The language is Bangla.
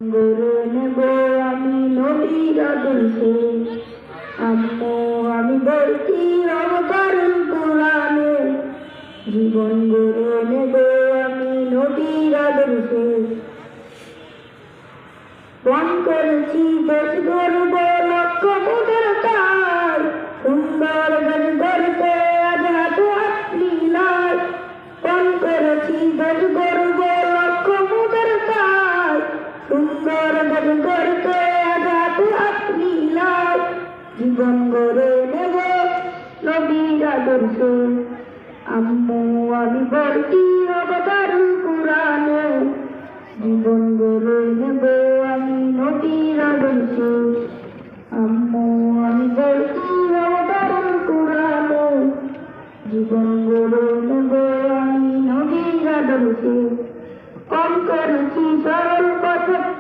গড়ে নেব আমি নবীর আদর্শে, আম্মু আমি বলছি অবতারণ কোরআনে। জীবন গড়ে নেব আমি নবীর আদর্শে। বন করেছি দেশ গর্ব লক্ষ মোদের কাজ, সুন্দর দেশ গড়তে আজ হাতে হাত মিলাই। বন করেছি দেশ গর্ব লক্ষ মোদের কাজ, সুন্দর দেশ গড়তে আজ হাতে হাত মিলাই। জীবন গড়ে নেব নবীর আদর্শে, আম্মু আমি বলছি অবতারণ কোরআনে। জীবন গড়ে নেব আমি নবীর আদর্শে, আম্মু আমি বলছি অবতারণ কোরআনে। জীবন গড়ে নেব আমি নবীর আদর্শে। কম করেছি সরল পথে